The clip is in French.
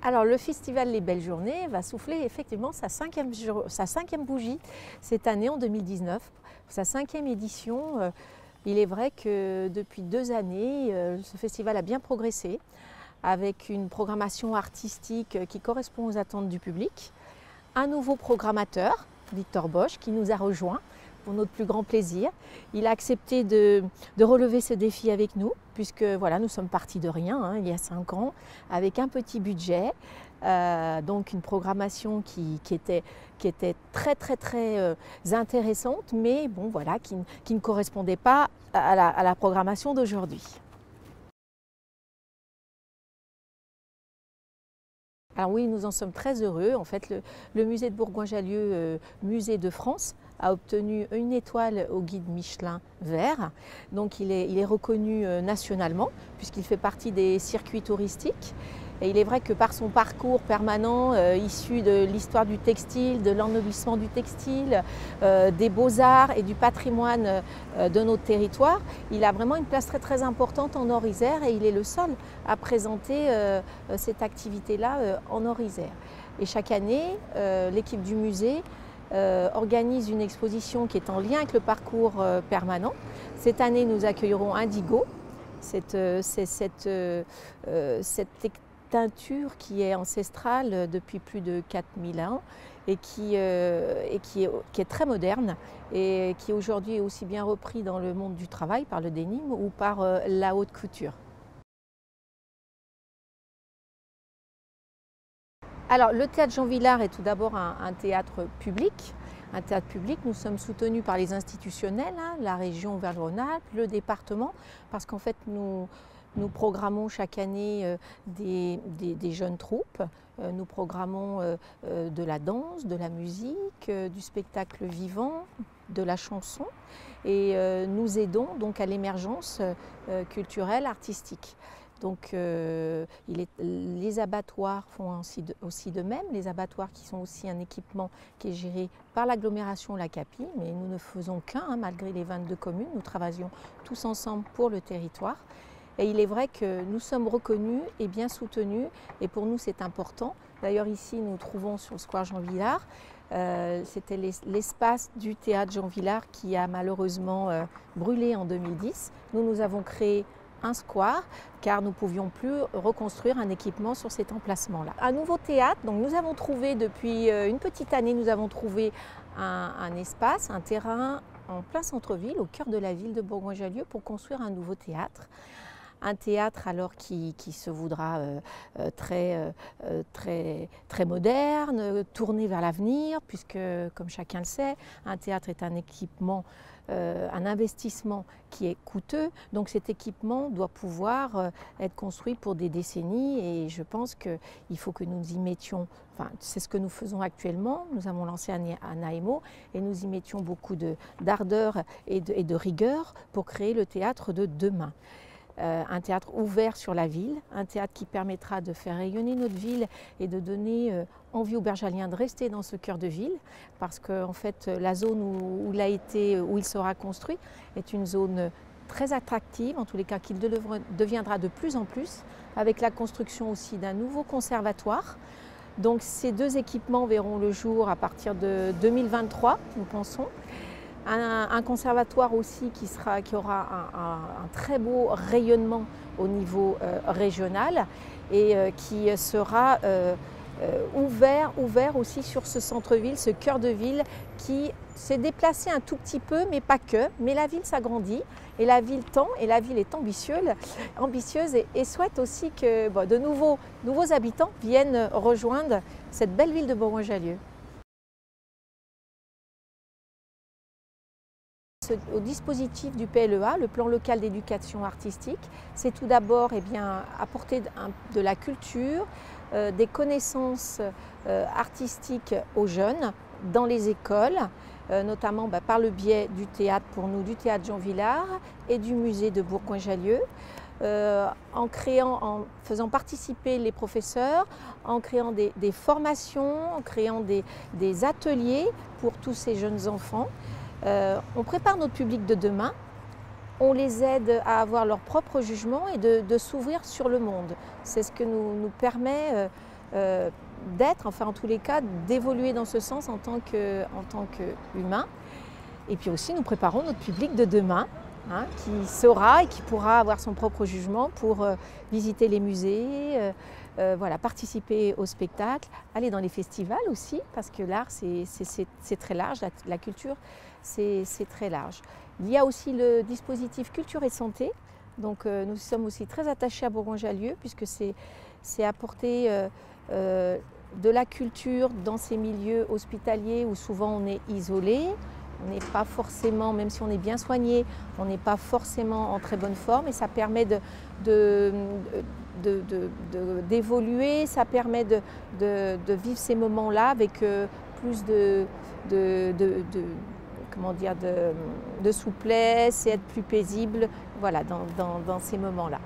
Alors le festival Les Belles Journées va souffler effectivement sa cinquième bougie cette année en 2019, sa cinquième édition. Il est vrai que depuis 2 années, ce festival a bien progressé avec une programmation artistique qui correspond aux attentes du public. Un nouveau programmateur, Victor Bosch, qui nous a rejoints pour notre plus grand plaisir. Il a accepté de relever ce défi avec nous, puisque voilà, nous sommes partis de rien il y a 5 ans, avec un petit budget, donc une programmation qui était très intéressante, mais bon, voilà, qui ne correspondait pas à la programmation d'aujourd'hui. Alors oui, nous en sommes très heureux. En fait, le musée de Bourgoin-Jallieu, musée de France, a obtenu une étoile au guide Michelin vert. Donc il est reconnu nationalement puisqu'il fait partie des circuits touristiques. Et il est vrai que par son parcours permanent, issu de l'histoire du textile, de l'ennoblissement du textile, des beaux-arts et du patrimoine de notre territoire, il a vraiment une place très importante en Nord-Isère et il est le seul à présenter cette activité-là en Nord-Isère. Et chaque année, l'équipe du musée organise une exposition qui est en lien avec le parcours permanent. Cette année, nous accueillerons Indigo, cette teinture qui est ancestrale depuis plus de 4000 ans et qui est très moderne et qui aujourd'hui est aussi bien repris dans le monde du travail par le denim ou par la haute couture. Alors le théâtre Jean Vilar est tout d'abord un théâtre public. Un théâtre public, nous sommes soutenus par les institutionnels, la région Auvergne-Rhône-Alpes, le département, parce qu'en fait nous programmons chaque année des jeunes troupes, nous programmons de la danse, de la musique, du spectacle vivant, de la chanson et nous aidons donc à l'émergence culturelle, artistique. Donc les abattoirs font aussi de même, les abattoirs qui sont aussi un équipement qui est géré par l'agglomération La Capie, mais nous ne faisons qu'un, malgré les 22 communes, nous travaillons tous ensemble pour le territoire. Et il est vrai que nous sommes reconnus et bien soutenus et pour nous c'est important. D'ailleurs ici nous trouvons sur le square Jean Vilar, c'était l'espace du théâtre Jean Vilar qui a malheureusement brûlé en 2010. Nous avons créé un square car nous ne pouvions plus reconstruire un équipement sur cet emplacement-là. Un nouveau théâtre, donc nous avons trouvé depuis une petite année, nous avons trouvé un espace, un terrain en plein centre-ville, au cœur de la ville de Bourgoin-Jallieu pour construire un nouveau théâtre. Un théâtre alors qui se voudra très moderne, tourné vers l'avenir, puisque comme chacun le sait, un théâtre est un équipement, un investissement qui est coûteux. Donc cet équipement doit pouvoir être construit pour des décennies et je pense qu'il faut que nous y mettions, enfin c'est ce que nous faisons actuellement, nous avons lancé un AMO et nous y mettions beaucoup d'ardeur et de rigueur pour créer le théâtre de demain. Un théâtre ouvert sur la ville, un théâtre qui permettra de faire rayonner notre ville et de donner envie aux Bergaliens de rester dans ce cœur de ville, parce que en fait, la zone où il sera construit est une zone très attractive, en tous les cas qui deviendra de plus en plus, avec la construction aussi d'un nouveau conservatoire. Donc ces 2 équipements verront le jour à partir de 2023, nous pensons. Un conservatoire aussi qui aura un très beau rayonnement au niveau régional et qui sera ouvert aussi sur ce centre-ville, ce cœur de ville qui s'est déplacé un tout petit peu, mais pas que. Mais la ville s'agrandit et la ville tend et la ville est ambitieuse et souhaite aussi que de nouveaux habitants viennent rejoindre cette belle ville de Bourgoin-Jallieu. Au dispositif du PLEA, le plan local d'éducation artistique, c'est tout d'abord apporter de la culture, des connaissances artistiques aux jeunes dans les écoles, notamment par le biais du théâtre pour nous, du théâtre Jean Vilar et du musée de Bourgoin-Jallieu. En faisant participer les professeurs, en créant des formations, en créant des ateliers pour tous ces jeunes enfants. On prépare notre public de demain, on les aide à avoir leur propre jugement et de s'ouvrir sur le monde. C'est ce que nous permet d'être, enfin en tous les cas, d'évoluer dans ce sens en tant qu'humain. Et puis aussi, nous préparons notre public de demain, hein, qui saura et qui pourra avoir son propre jugement pour visiter les musées, voilà, participer au spectacle, aller dans les festivals aussi, parce que l'art, c'est très large, la culture, c'est très large. Il y a aussi le dispositif Culture et Santé. Donc nous sommes aussi très attachés à Bourgoin-Jallieu, puisque c'est apporter de la culture dans ces milieux hospitaliers où souvent on est isolé. On n'est pas forcément, même si on est bien soigné, on n'est pas forcément en très bonne forme, et ça permet d'évoluer, ça permet de vivre ces moments-là avec plus comment dire, de souplesse et être plus paisible, voilà, dans ces moments-là.